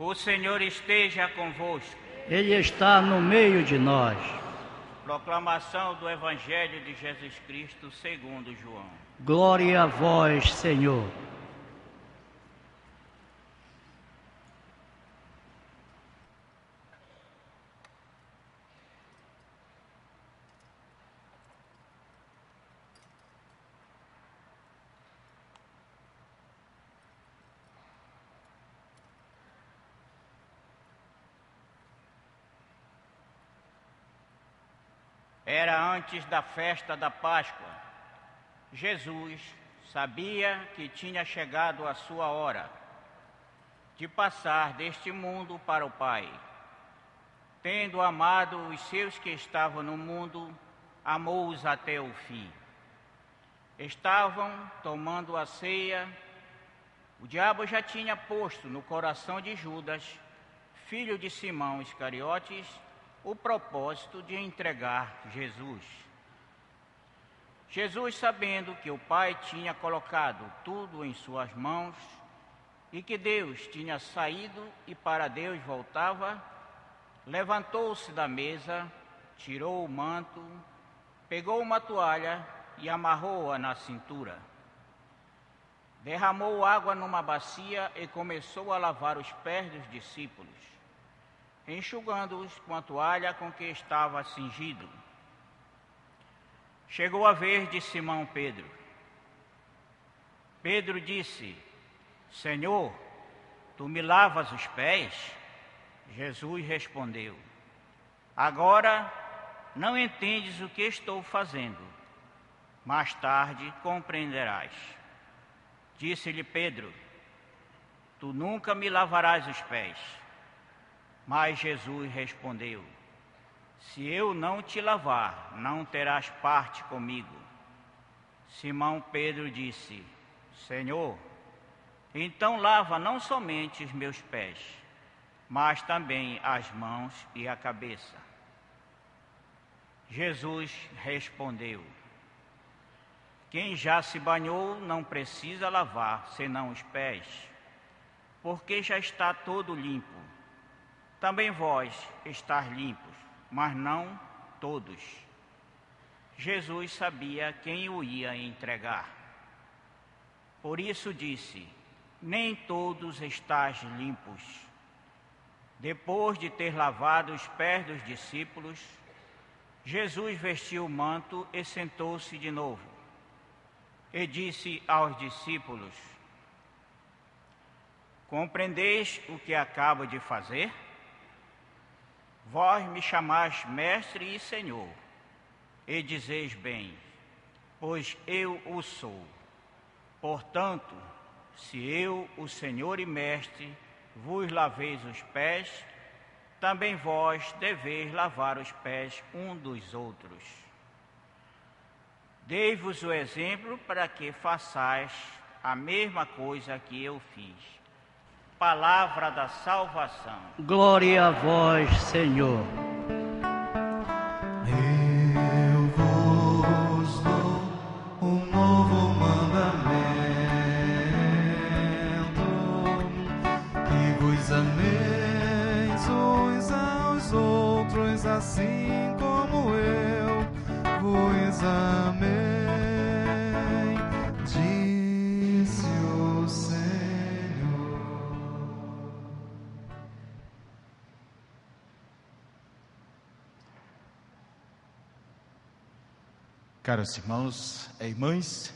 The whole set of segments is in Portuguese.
O Senhor esteja convosco. Ele está no meio de nós. Proclamação do Evangelho de Jesus Cristo segundo João. Glória a vós, Senhor. Era antes da festa da Páscoa. Jesus sabia que tinha chegado a sua hora de passar deste mundo para o Pai. Tendo amado os seus que estavam no mundo, amou-os até o fim. Estavam tomando a ceia. O diabo já tinha posto no coração de Judas, filho de Simão Iscariotes, o propósito de entregar Jesus. Jesus, sabendo que o Pai tinha colocado tudo em suas mãos e que Deus tinha saído e para Deus voltava, levantou-se da mesa, tirou o manto, pegou uma toalha e amarrou-a na cintura. Derramou água numa bacia e começou a lavar os pés dos discípulos, enxugando-os com a toalha com que estava cingido. Chegou a vez de Simão Pedro. Pedro disse: Senhor, tu me lavas os pés? Jesus respondeu: Agora não entendes o que estou fazendo, mais tarde compreenderás. Disse-lhe Pedro: Tu nunca me lavarás os pés. Mas Jesus respondeu: Se eu não te lavar, não terás parte comigo. Simão Pedro disse: Senhor, então lava não somente os meus pés, mas também as mãos e a cabeça. Jesus respondeu: Quem já se banhou não precisa lavar senão os pés, porque já está todo limpo. Também vós estáis limpos, mas não todos. Jesus sabia quem o ia entregar. Por isso disse: Nem todos estáis limpos. Depois de ter lavado os pés dos discípulos, Jesus vestiu o manto e sentou-se de novo. E disse aos discípulos: Compreendeis o que acabo de fazer? Vós me chamais mestre e senhor, e dizeis bem, pois eu o sou. Portanto, se eu, o Senhor e mestre, vos laveis os pés, também vós deveis lavar os pés um dos outros. Dei-vos o exemplo para que façais a mesma coisa que eu fiz. Palavra da salvação. Glória a vós, Senhor. Eu vos dou um novo mandamento, que vos ameis uns aos outros, assim como eu vos amei, disse o Senhor. Caros irmãos e irmãs,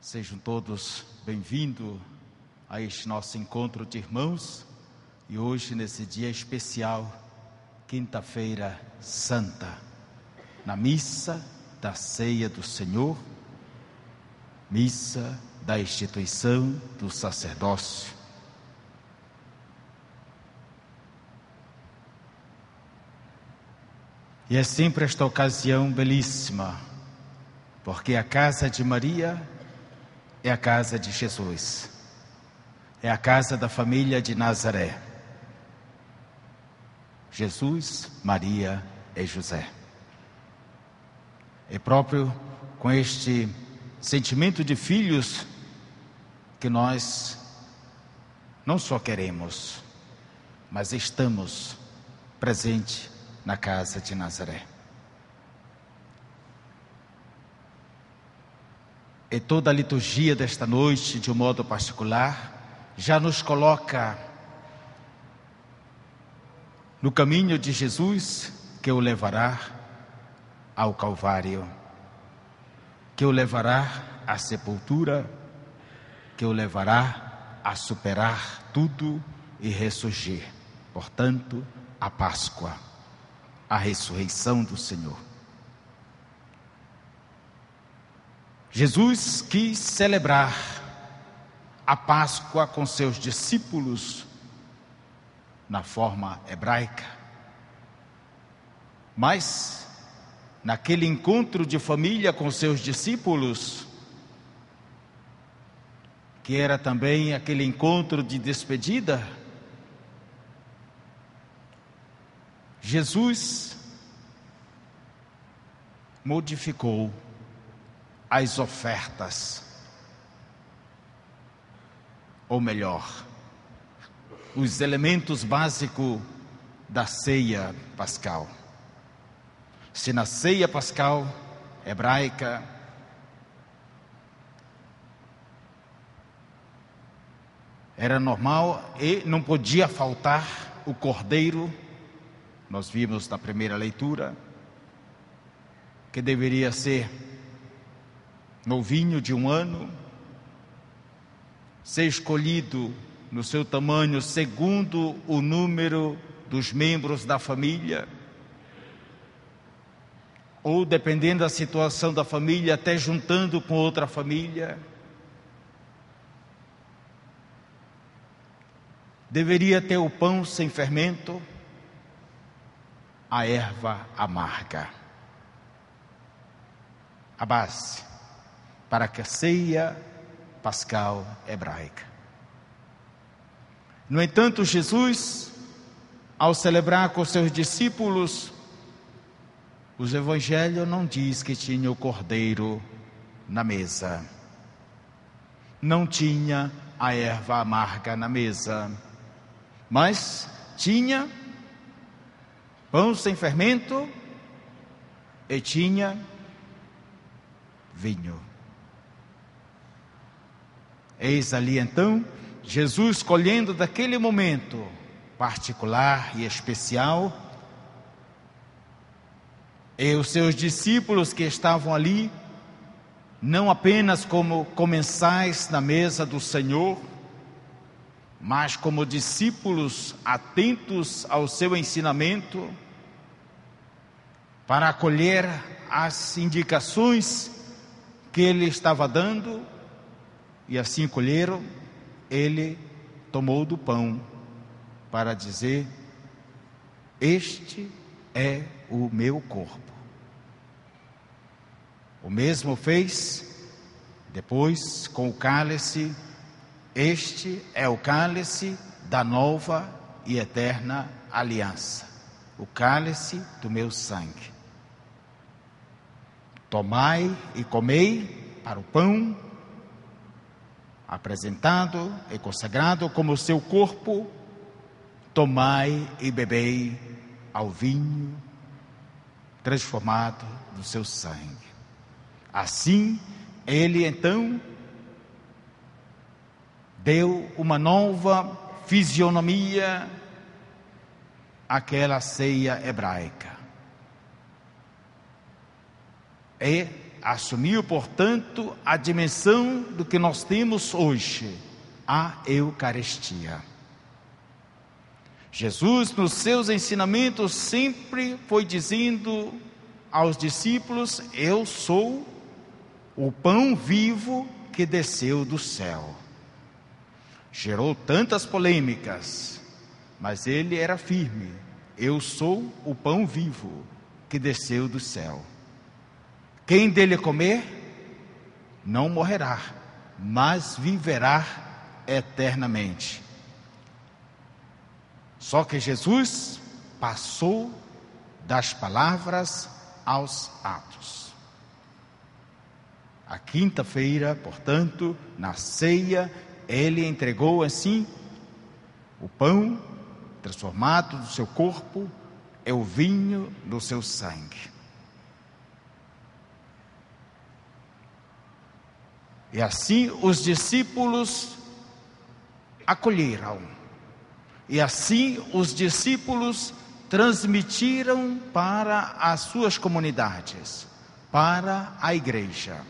sejam todos bem-vindos a este nosso encontro de irmãos e hoje, nesse dia especial, Quinta-feira Santa, na missa da Ceia do Senhor, missa da instituição do sacerdócio. E é sempre esta ocasião belíssima, porque a casa de Maria é a casa de Jesus, é a casa da família de Nazaré. Jesus, Maria e José. É próprio com este sentimento de filhos que nós não só queremos, mas estamos presentes na casa de Nazaré. E toda a liturgia desta noite, de um modo particular, já nos coloca no caminho de Jesus, que o levará ao Calvário, que o levará à sepultura, que o levará a superar tudo e ressurgir. Portanto, a Páscoa, a ressurreição do Senhor. Jesus quis celebrar a Páscoa com seus discípulos na forma hebraica, mas naquele encontro de família com seus discípulos, que era também aquele encontro de despedida, Jesus modificou as ofertas, ou melhor, os elementos básicos da ceia pascal. Se na ceia pascal hebraica era normal e não podia faltar o cordeiro, nós vimos na primeira leitura, que deveria ser novinho de 1 ano, ser escolhido no seu tamanho segundo o número dos membros da família, ou dependendo da situação da família, até juntando com outra família. Deveria ter o pão sem fermento, a erva amarga, a base para a ceia pascal hebraica. No entanto, Jesus, ao celebrar com seus discípulos, os evangelhos não diz que tinha o cordeiro na mesa, não tinha a erva amarga na mesa, mas tinha pão sem fermento e tinha vinho. Eis ali então Jesus escolhendo daquele momento particular e especial, e os seus discípulos que estavam ali, não apenas como comensais na mesa do Senhor, mas como discípulos atentos ao seu ensinamento, para acolher as indicações que ele estava dando, e assim colheram. Ele tomou do pão para dizer: este é o meu corpo. O mesmo fez depois com o cálice: este é o cálice da nova e eterna aliança, o cálice do meu sangue. Tomai e comei, para o pão apresentado e consagrado como seu corpo, tomai e bebei ao vinho transformado do seu sangue. Assim, ele então deu uma nova fisionomia àquela ceia hebraica. E assumiu, portanto, a dimensão do que nós temos hoje, a Eucaristia. Jesus, nos seus ensinamentos, sempre foi dizendo aos discípulos: eu sou o pão vivo que desceu do céu. Gerou tantas polêmicas, mas ele era firme: eu sou o pão vivo que desceu do céu. Quem dele comer não morrerá, mas viverá eternamente. Só que Jesus passou das palavras aos atos. A quinta-feira, portanto, na ceia, ele entregou assim O pão transformado do seu corpo é o vinho do seu sangue. E assim os discípulos acolheram. E assim os discípulos transmitiram para as suas comunidades, para a igreja.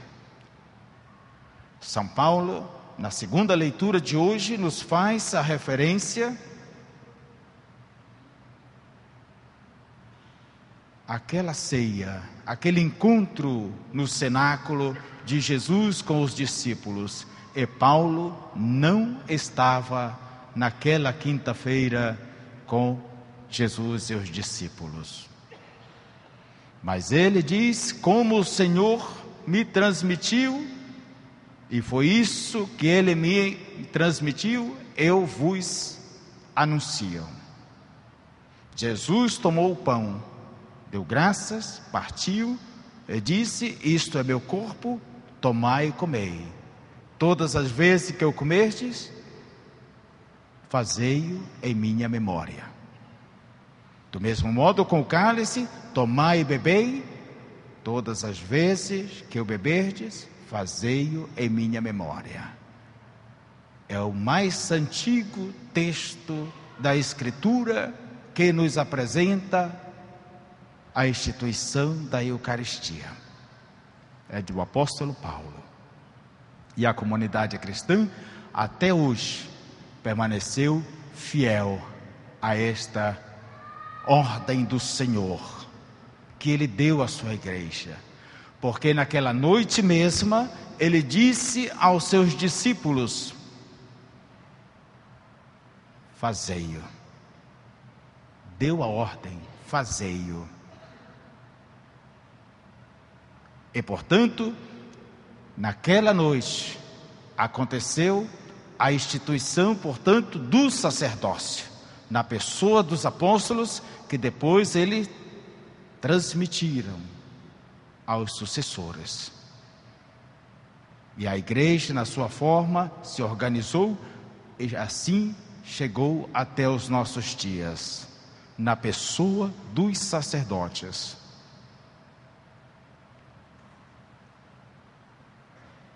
São Paulo, na segunda leitura de hoje, nos faz a referência àquela ceia, aquele encontro no cenáculo de Jesus com os discípulos. E Paulo não estava naquela quinta-feira com Jesus e os discípulos. Mas ele diz: como o Senhor me transmitiu, e foi isso que ele me transmitiu, eu vos anuncio. Jesus tomou o pão, deu graças, partiu e disse: isto é meu corpo, tomai e comei. Todas as vezes que eu comerdes, fazei-o em minha memória. Do mesmo modo com o cálice, tomai e bebei. Todas as vezes que eu beberdes, fazei-o em minha memória. É o mais antigo texto da Escritura que nos apresenta a instituição da Eucaristia. É do apóstolo Paulo. E a comunidade cristã, até hoje, permaneceu fiel a esta ordem do Senhor que Ele deu à sua igreja. Porque naquela noite mesma, Ele disse aos seus discípulos: fazei-o. Deu a ordem, fazei-o. E portanto, naquela noite, aconteceu a instituição, portanto, do sacerdócio, na pessoa dos apóstolos, que depois eles transmitiram aos sucessores. E a igreja, na sua forma, se organizou e assim chegou até os nossos dias, na pessoa dos sacerdotes.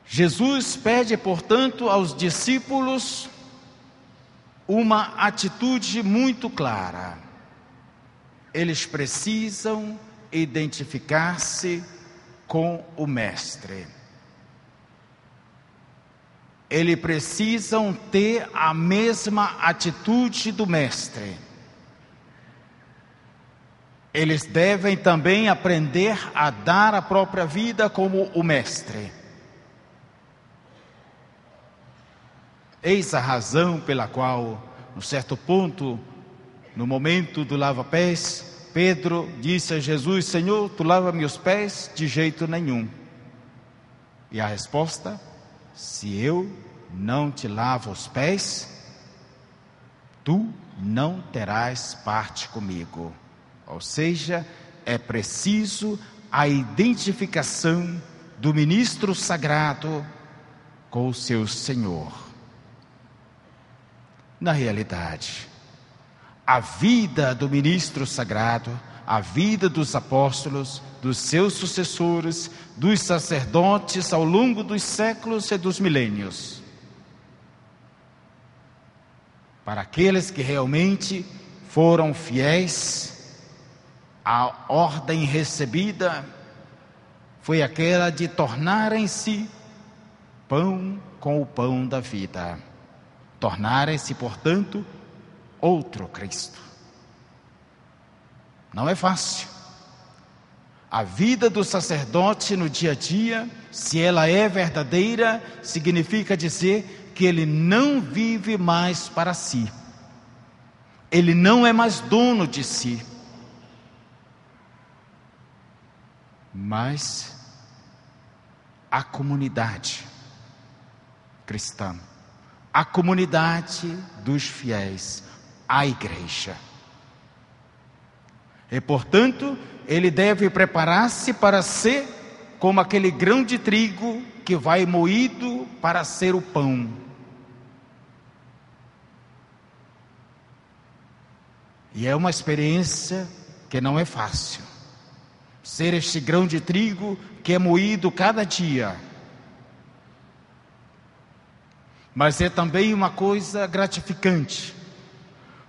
Jesus pede, portanto, aos discípulos uma atitude muito clara. Eles precisam identificar-se com o Mestre. Eles precisam ter a mesma atitude do Mestre. Eles devem também aprender a dar a própria vida como o Mestre. Eis a razão pela qual, no certo ponto, no momento do lava-pés, Pedro disse a Jesus: Senhor, tu lava-me os pés? De jeito nenhum. E a resposta: se eu não te lavo os pés, tu não terás parte comigo. Ou seja, é preciso a identificação do ministro sagrado com o seu Senhor. Na realidade, a vida do ministro sagrado, a vida dos apóstolos, dos seus sucessores, dos sacerdotes ao longo dos séculos e dos milênios, para aqueles que realmente foram fiéis, a ordem recebida foi aquela de tornarem-se pão com o pão da vida. Tornarem-se, portanto, outro Cristo. Não é fácil. A vida do sacerdote no dia a dia, se ela é verdadeira, significa dizer que ele não vive mais para si. Ele não é mais dono de si. Mas a comunidade cristã, a comunidade dos fiéis, a igreja. E, portanto, ele deve preparar-se para ser como aquele grão de trigo que vai moído para ser o pão. E é uma experiência que não é fácil. Ser este grão de trigo que é moído cada dia. Mas é também uma coisa gratificante,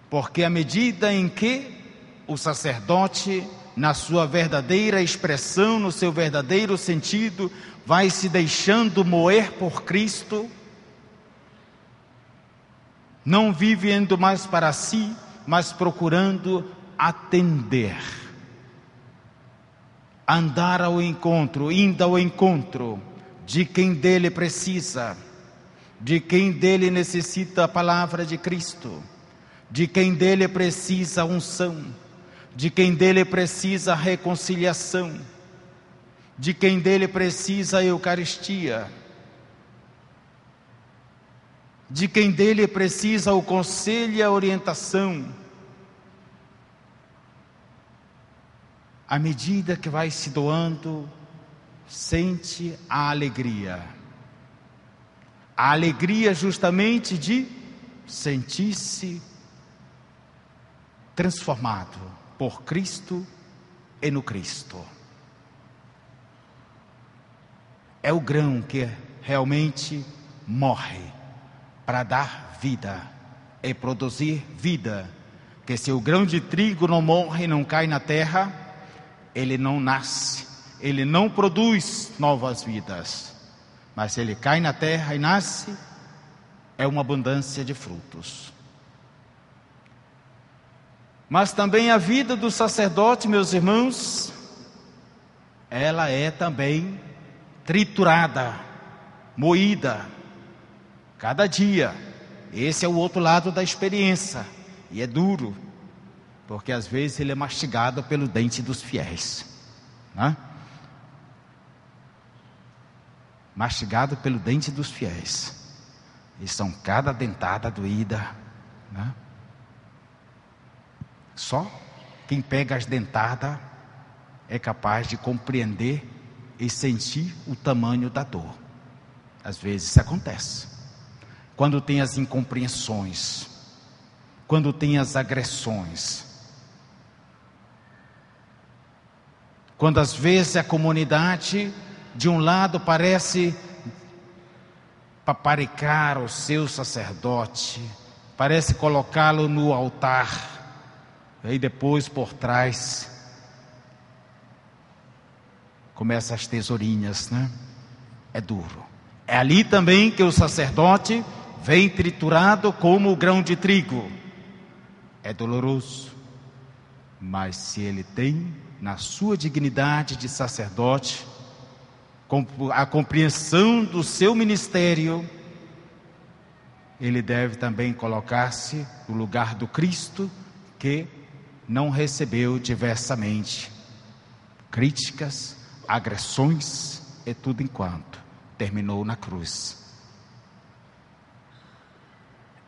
porque à medida em que o sacerdote, na sua verdadeira expressão, no seu verdadeiro sentido, vai se deixando moer por Cristo, não vivendo mais para si, mas procurando atender, andar ao encontro, indo ao encontro de quem dele precisa, de quem dele necessita a palavra de Cristo, de quem dele precisa a unção, de quem dele precisa a reconciliação, de quem dele precisa a Eucaristia, de quem dele precisa o conselho e a orientação. À medida que vai se doando, sente a alegria. A alegria justamente de sentir-se transformado por Cristo e no Cristo. É o grão que realmente morre para dar vida e produzir vida. Que se o grão de trigo não morre, não cai na terra, ele não nasce, ele não produz novas vidas. Mas se ele cai na terra e nasce, é uma abundância de frutos. Mas também a vida do sacerdote, meus irmãos, ela é também triturada, moída, cada dia. Esse é o outro lado da experiência. E é duro, porque às vezes ele é mastigado pelo dente dos fiéis, né? Mastigado pelo dente dos fiéis. E são cada dentada doída, né? Só quem pega as dentadas é capaz de compreender e sentir o tamanho da dor. Às vezes isso acontece. Quando tem as incompreensões, quando tem as agressões, quando às vezes a comunidade de um lado parece paparicar o seu sacerdote, parece colocá-lo no altar, e depois por trás começa as tesourinhas, né? É duro. É ali também que o sacerdote vem triturado como o grão de trigo. É doloroso, mas se ele tem na sua dignidade de sacerdote a compreensão do seu ministério, ele deve também colocar-se no lugar do Cristo, que não recebeu diversamente críticas, agressões e tudo enquanto terminou na cruz.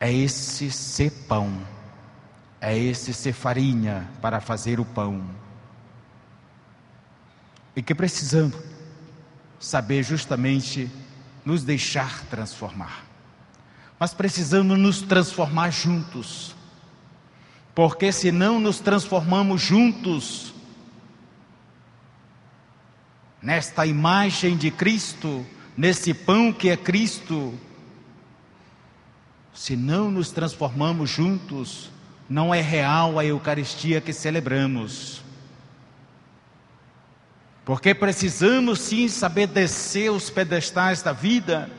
É esse ser pão, é esse ser farinha para fazer o pão, e que precisamos saber justamente nos deixar transformar. Mas precisamos nos transformar juntos, porque se não nos transformamos juntos nesta imagem de Cristo, nesse pão que é Cristo, se não nos transformamos juntos, não é real a Eucaristia que celebramos. Porque precisamos sim saber descer os pedestais da vida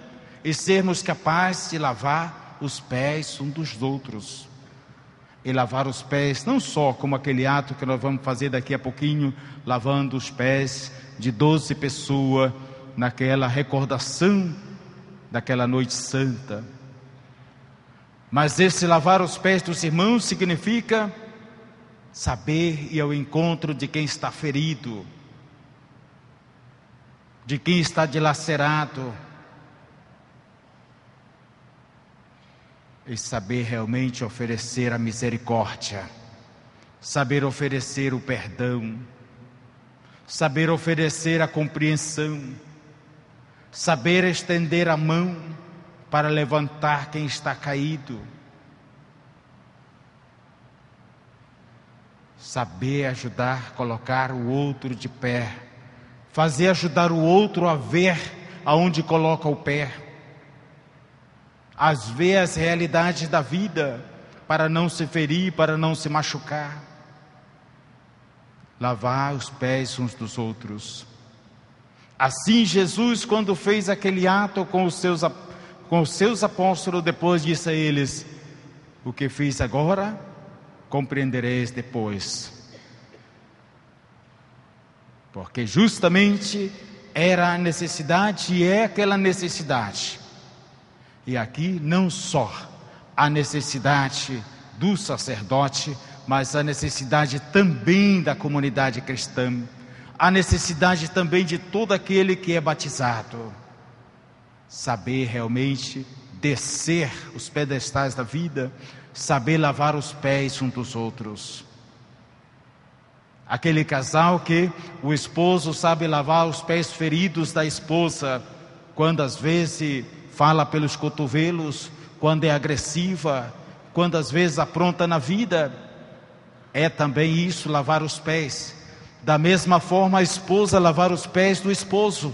e sermos capazes de lavar os pés uns dos outros. E lavar os pés não só como aquele ato que nós vamos fazer daqui a pouquinho, lavando os pés de 12 pessoas naquela recordação daquela noite santa. Mas esse lavar os pés dos irmãos significa saber ir ao encontro de quem está ferido, de quem está dilacerado, e saber realmente oferecer a misericórdia, saber oferecer o perdão, saber oferecer a compreensão, saber estender a mão para levantar quem está caído. saber ajudar, colocar o outro de pé, fazer ajudar o outro a ver aonde coloca o pé, a ver as realidades da vida, para não se ferir, para não se machucar. Lavar os pés uns dos outros. Assim Jesus, quando fez aquele ato com os seus apóstolos, depois disse a eles: o que fiz agora, compreendereis depois. Porque justamente era a necessidade e é aquela necessidade. E aqui não só a necessidade do sacerdote, mas a necessidade também da comunidade cristã, a necessidade também de todo aquele que é batizado. Saber realmente descer os pedestais da vida, saber lavar os pés uns dos outros. Aquele casal que o esposo sabe lavar os pés feridos da esposa, quando às vezes fala pelos cotovelos, quando é agressiva, quando às vezes apronta na vida, é também isso, lavar os pés. Da mesma forma a esposa lavar os pés do esposo.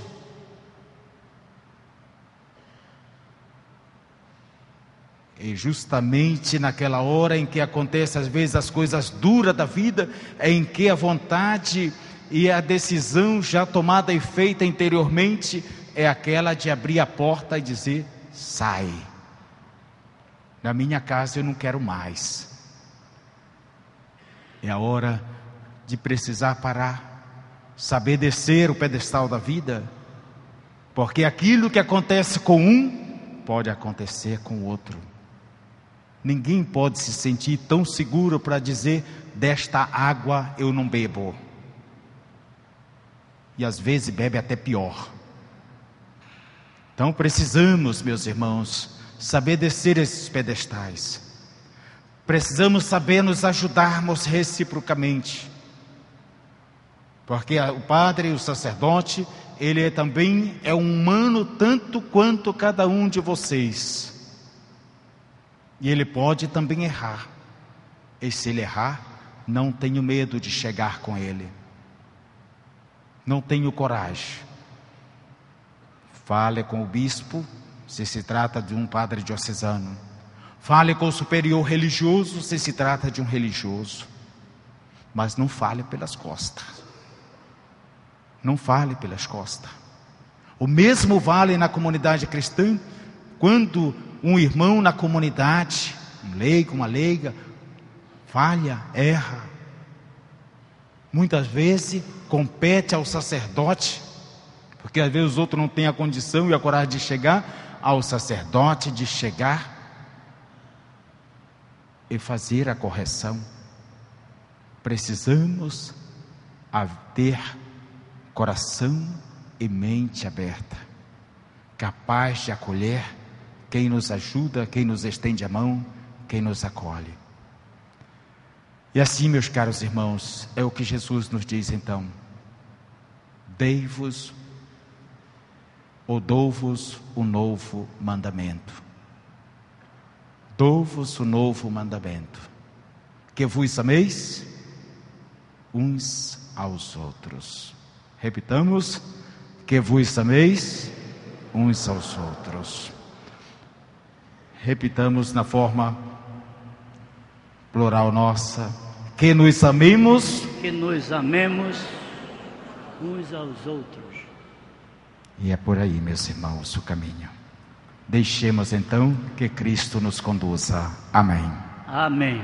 E justamente naquela hora em que acontece às vezes as coisas duras da vida, é em que a vontade e a decisão já tomada e feita interiormente é aquela de abrir a porta e dizer: sai, na minha casa eu não quero mais. É a hora de precisar parar, saber descer o pedestal da vida, porque aquilo que acontece com um pode acontecer com o outro. Ninguém pode se sentir tão seguro para dizer: desta água eu não bebo. E às vezes bebe até pior. Então precisamos, meus irmãos, saber descer esses pedestais. Precisamos saber nos ajudarmos reciprocamente. Porque o padre e o sacerdote, ele também é um humano tanto quanto cada um de vocês. E ele pode também errar. E se ele errar, não tenho medo de chegar com ele. Não tenho coragem. Fale com o bispo, se trata de um padre diocesano. Fale com o superior religioso, se trata de um religioso. Mas não fale pelas costas. Não fale pelas costas. O mesmo vale na comunidade cristã, quando um irmão na comunidade, um leigo, uma leiga, falha, erra. Muitas vezes compete ao sacerdote, porque às vezes os outros não têm a condição e a coragem de chegar, ao sacerdote de chegar e fazer a correção. Precisamos ter coração e mente aberta, capaz de acolher quem nos ajuda, quem nos estende a mão, quem nos acolhe. E assim, meus caros irmãos, é o que Jesus nos diz então: dei-vos ou dou-vos um novo mandamento. Dou-vos um novo mandamento, que vos ameis uns aos outros. Repitamos: que vos ameis uns aos outros. Repitamos na forma plural nossa: que nos amemos. Que nos amemos uns aos outros. E é por aí, meus irmãos, o caminho. Deixemos então que Cristo nos conduza. Amém. Amém.